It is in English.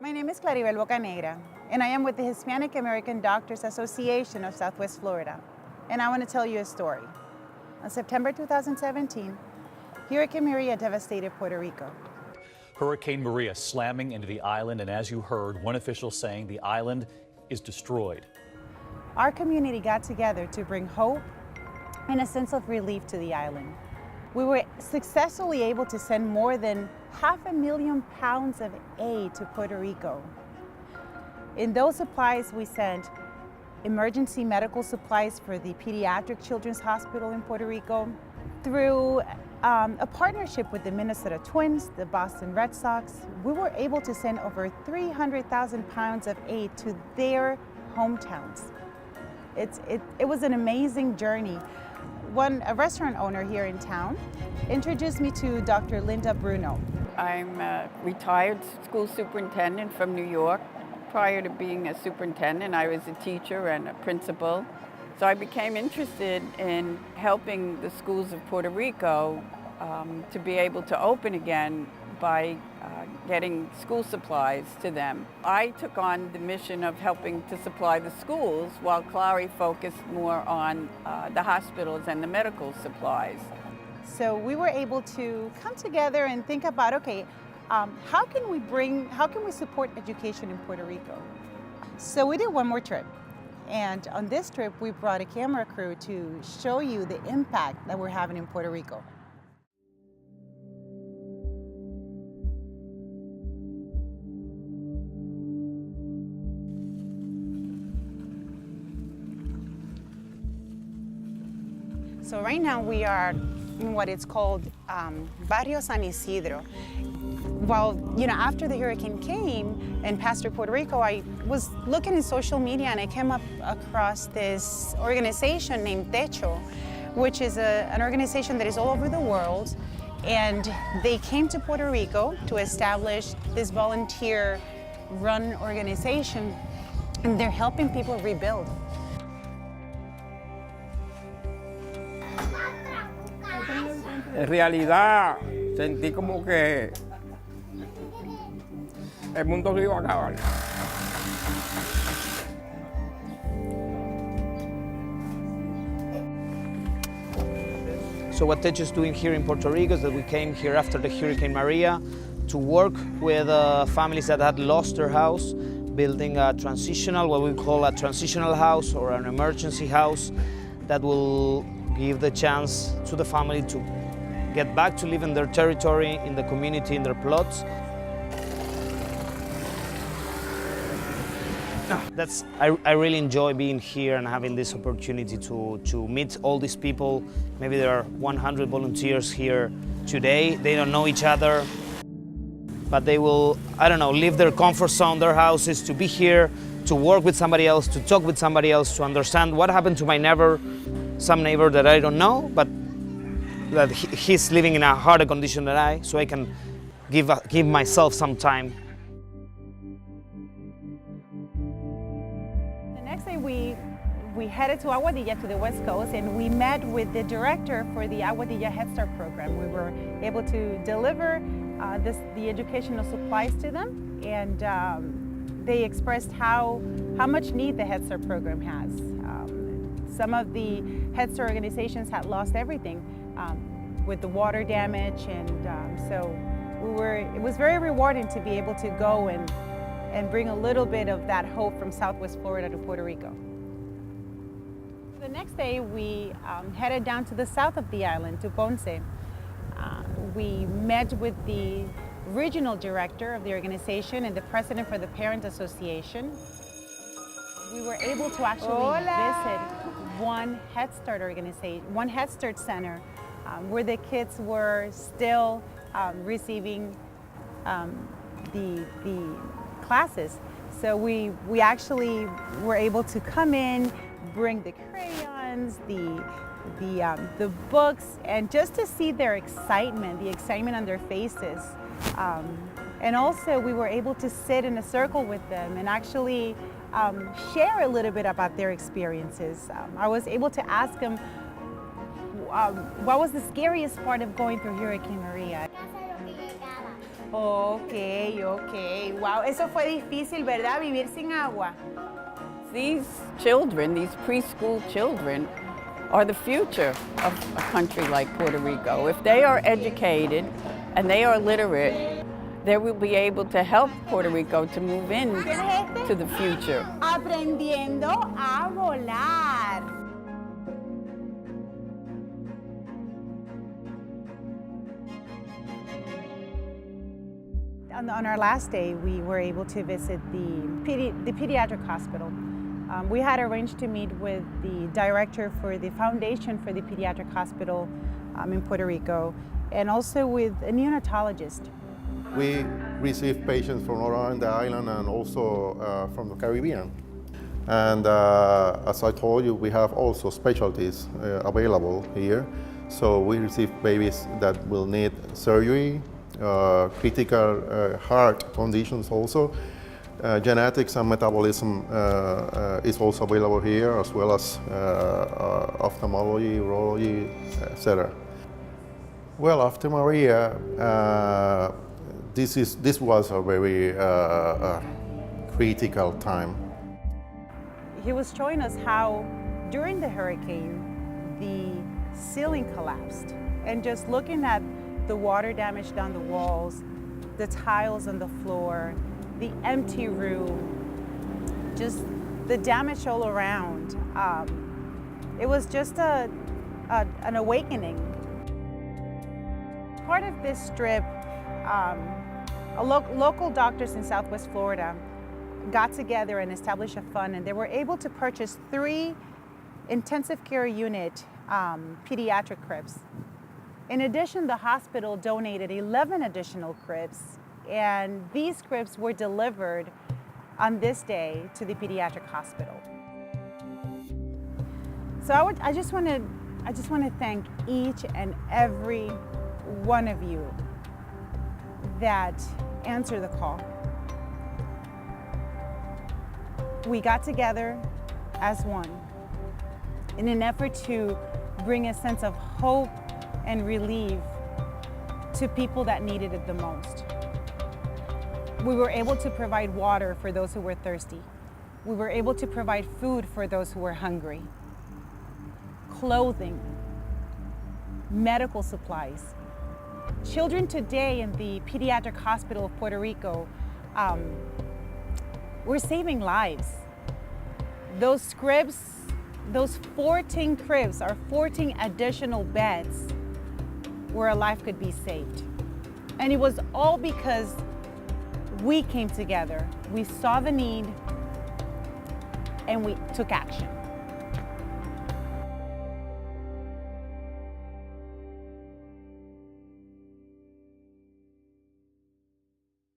My name is Claribel Bocanegra, and I am with the Hispanic American Doctors Association of Southwest Florida. And I want to tell you a story. On September 2017, Hurricane Maria devastated Puerto Rico. Hurricane Maria slamming into the island, and as you heard, one official saying the island is destroyed. Our community got together to bring hope and a sense of relief to the island. We were successfully able to send more than 500,000 pounds of aid to Puerto Rico. In those supplies, we sent emergency medical supplies for the Pediatric Children's Hospital in Puerto Rico. Through a partnership with the Minnesota Twins, the Boston Red Sox, we were able to send over 300,000 pounds of aid to their hometowns. It was an amazing journey. A restaurant owner here in town introduced me to Dr. Linda Bruno. I'm a retired school superintendent from New York. Prior to being a superintendent, I was a teacher and a principal. So I became interested in helping the schools of Puerto Rico to be able to open again by getting school supplies to them. I took on the mission of helping to supply the schools while Clary focused more on the hospitals and the medical supplies. So we were able to come together and think about, okay, how can we support education in Puerto Rico? So we did one more trip. And on this trip, we brought a camera crew to show you the impact that we're having in Puerto Rico. So right now we are in what it's called Barrio San Isidro. Well, after the hurricane came and passed through Puerto Rico, I was looking in social media and I came across this organization named Techo, which is an organization that is all over the world. And they came to Puerto Rico to establish this volunteer-run organization, and they're helping people rebuild. En realidad sentí como que el mundo se iba a acabar. So what Techo is doing here in Puerto Rico is that we came here after the Hurricane Maria to work with families that had lost their house, building a transitional, what we call a transitional house or an emergency house that will give the chance to the family to get back to live in their territory, in the community, in their plots. I really enjoy being here and having this opportunity to meet all these people. Maybe there are 100 volunteers here today. They don't know each other, but they will, leave their comfort zone, their houses, to be here, to work with somebody else, to talk with somebody else, to understand what happened to my neighbor, some neighbor that I don't know, but that he's living in a harder condition than I, so I can give myself some time. The next day we headed to Aguadilla, to the West Coast, and we met with the director for the Aguadilla Head Start program. We were able to deliver the educational supplies to them, and they expressed how much need the Head Start program has. Some of the Head Start organizations had lost everything with the water damage, and so it was very rewarding to be able to go and bring a little bit of that hope from Southwest Florida to Puerto Rico. The next day we headed down to the south of the island, to Ponce. We met with the regional director of the organization and the president for the Parent Association. We were able to actually visit one Head Start organization, one Head Start center, where the kids were still receiving the classes. So we actually were able to come in, bring the crayons, the books, and just to see their excitement, the excitement on their faces. And also we were able to sit in a circle with them and actually share a little bit about their experiences. I was able to ask them what was the scariest part of going through Hurricane Maria. Ok, ok. Wow, eso fue difícil, ¿verdad? Vivir sin agua. These children, these preschool children, are the future of a country like Puerto Rico. If they are educated and they are literate, they will be able to help Puerto Rico to move in to the future. Aprendiendo a volar. On our last day, we were able to visit the pediatric hospital. We had arranged to meet with the director for the foundation for the pediatric hospital in Puerto Rico, and also with a neonatologist. We receive patients from all around the island and also from the Caribbean. And as I told you, we have also specialties available here. So we receive babies that will need surgery, critical heart conditions also. Genetics and metabolism is also available here, as well as ophthalmology, urology, etc. Well, after Maria, this was a very critical time. He was showing us how during the hurricane, the ceiling collapsed. And just looking at the water damage down the walls, the tiles on the floor, the empty room, just the damage all around. It was just an awakening. Part of this strip, local doctors in Southwest Florida got together and established a fund, and they were able to purchase 3 intensive care unit pediatric cribs. In addition, the hospital donated 11 additional cribs, and these cribs were delivered on this day to the pediatric hospital. So I just want to thank each and every one of you that answered the call. We got together as one in an effort to bring a sense of hope and relief to people that needed it the most. We were able to provide water for those who were thirsty. We were able to provide food for those who were hungry, clothing, medical supplies. Children today in the Pediatric Hospital of Puerto Rico, we're saving lives. Those cribs, those 14 cribs are 14 additional beds where a life could be saved. And it was all because we came together. We saw the need and we took action.